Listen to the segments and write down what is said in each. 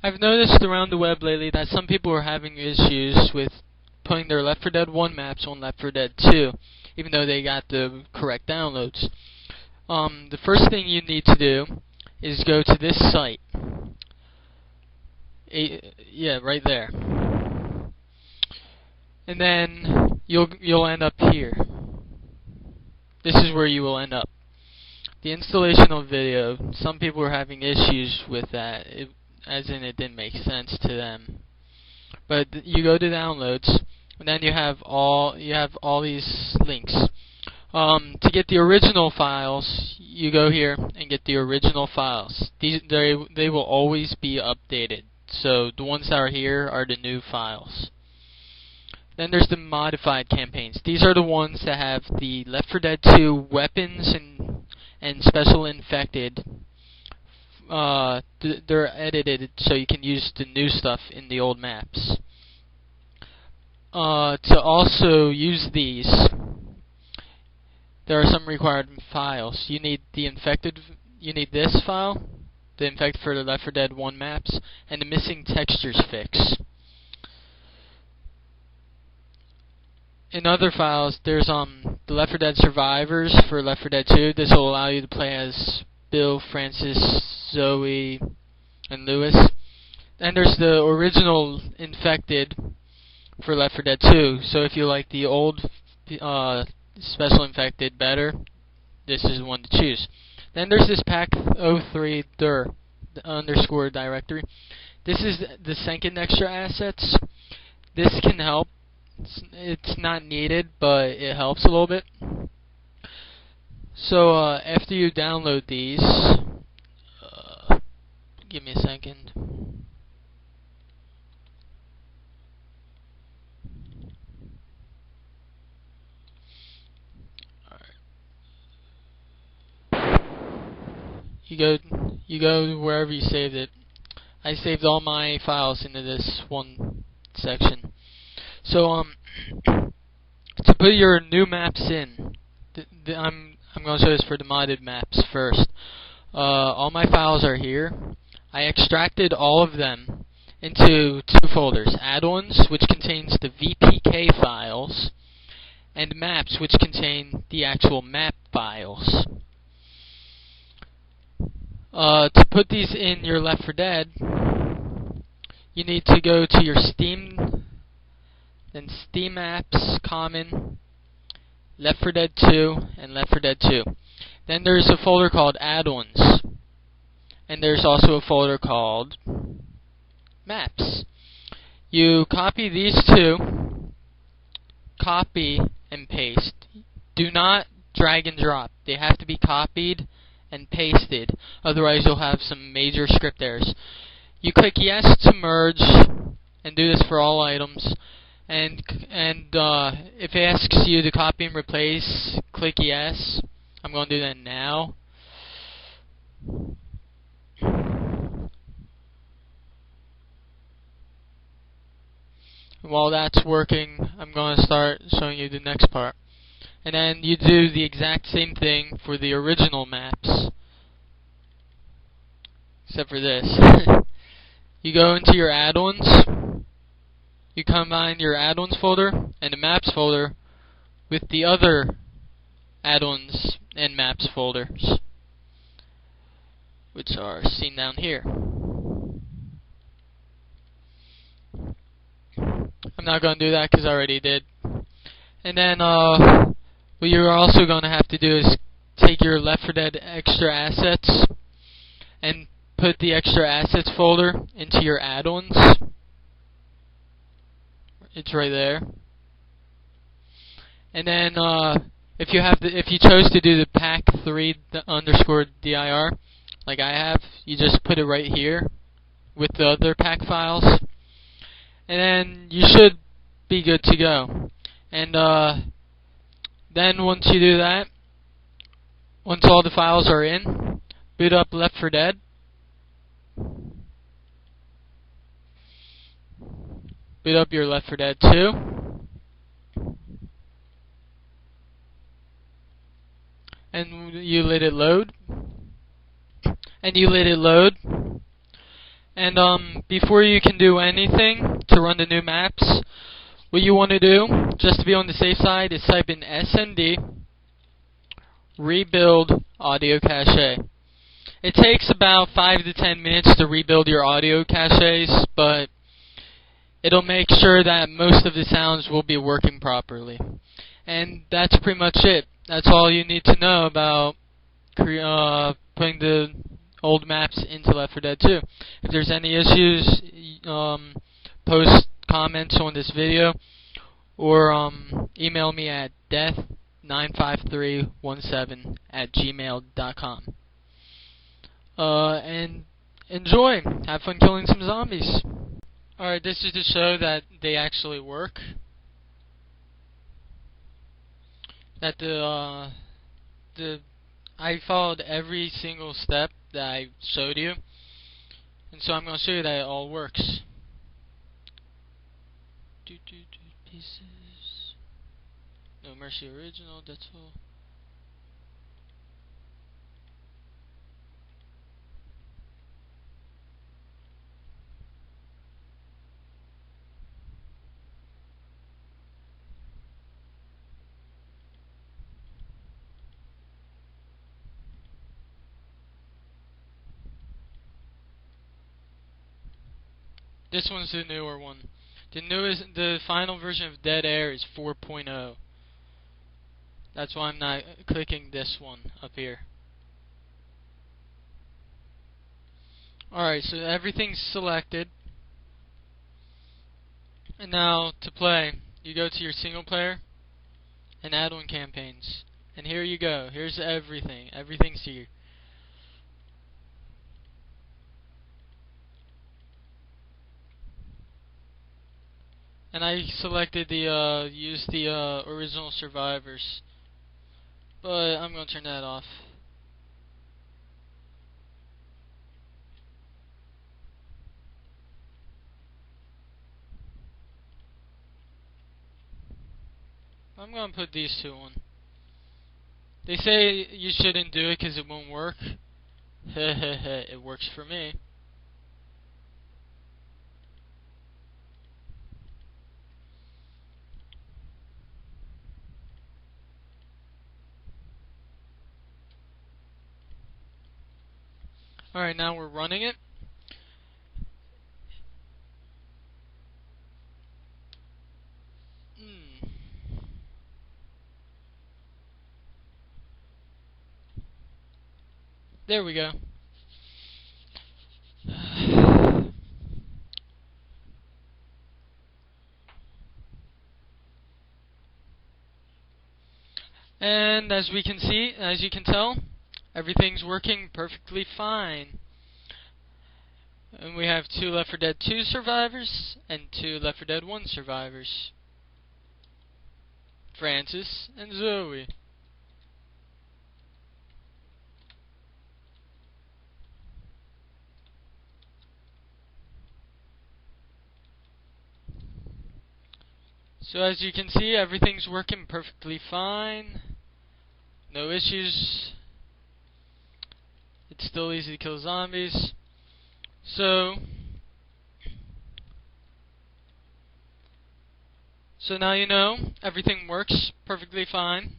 I've noticed around the web lately that some people are having issues with putting their Left 4 Dead 1 maps on Left 4 Dead 2, even though they got the correct downloads. The first thing you need to do is go to this site. Yeah, right there. And then you'll end up here. This is where you will end up. The installation of video, some people are having issues with that, as in it didn't make sense to them. But you go to downloads, and then you have all these links. To get the original files, you go here and get the original files. They will always be updated. So the ones that are here are the new files. Then there's the modified campaigns. These are the ones that have the Left 4 Dead 2 weapons and special infected. They're edited so you can use the new stuff in the old maps. To also use these, there are some required files. You need this file, the infected for the Left 4 Dead 1 maps, and the missing textures fix. In other files, there's the Left 4 Dead survivors for Left 4 Dead 2. This will allow you to play as Bill, Francis, Zoe, and Lewis. And there's the original infected for Left 4 Dead 2. So if you like the old special infected better, this is the one to choose. Then there's this pack l4d1 underscore directory. This is the second extra assets. This can help. It's not needed, but it helps a little bit. So after you download these, give me a second. You go wherever you saved it. I saved all my files into this one section. So to put your new maps in, I'm going to show this for the modded maps first. All my files are here. I extracted all of them into two folders: add-ons, which contains the VPK files, and maps, which contain the actual map files. To put these in your Left 4 Dead, you need to go to your Steam, then Steam Apps, Common, Left 4 Dead 2, and Left 4 Dead 2. Then there's a folder called Add-ons, and there's also a folder called Maps. You copy these two, copy and paste. Do not drag and drop. They have to be copied and pasted, otherwise you'll have some major script errors. You click yes to merge, and do this for all items. And if it asks you to copy and replace, click yes. I'm going to do that now. While that's working, I'm going to start showing you the next part. And then you do the exact same thing for the original maps, except for this. You go into your add-ons, you combine your add-ons folder and the maps folder with the other add-ons and maps folders, which are seen down here. I'm not going to do that because I already did. And then what you're also going to have to do is take your Left 4 Dead extra assets and put the extra assets folder into your add-ons. It's right there. And then if you chose to do the pack 3 underscore dir like I have, you just put it right here with the other pack files, and then you should be good to go. And then once you do that, once all the files are in, boot up Left 4 Dead. Boot up your Left 4 Dead 2. And you let it load. And before you can do anything to run the new maps, what you want to do, just to be on the safe side, is type in SND rebuild audio cache. It takes about 5 to 10 minutes to rebuild your audio caches, but it'll make sure that most of the sounds will be working properly. And that's pretty much it. That's all you need to know about putting the old maps into Left 4 Dead 2. If there's any issues, post comments on this video, or email me at death95317@gmail.com. And enjoy. Have fun killing some zombies. Alright, this is to show that they actually work. That I followed every single step that I showed you, and so I'm going to show you that it all works. Pieces. No Mercy original. That's all. This one's the newer one. The final version of Dead Air is 4.0. That's why I'm not clicking this one up here. Alright, so everything's selected. And now, to play, you go to your single player and add-on campaigns. And here you go. Here's everything. Everything's here. And I selected use the original survivors. But I'm going to turn that off. I'm going to put these two on. They say you shouldn't do it because it won't work. It works for me. Alright, now we're running it. There we go. And as we can see, as you can tell, everything's working perfectly fine. And we have 2 Left 4 Dead 2 survivors and 2 Left 4 Dead 1 survivors. Francis and Zoe. So as you can see, everything's working perfectly fine. No issues. It's still easy to kill zombies. So now you know everything works perfectly fine.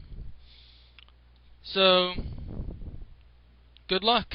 So good luck.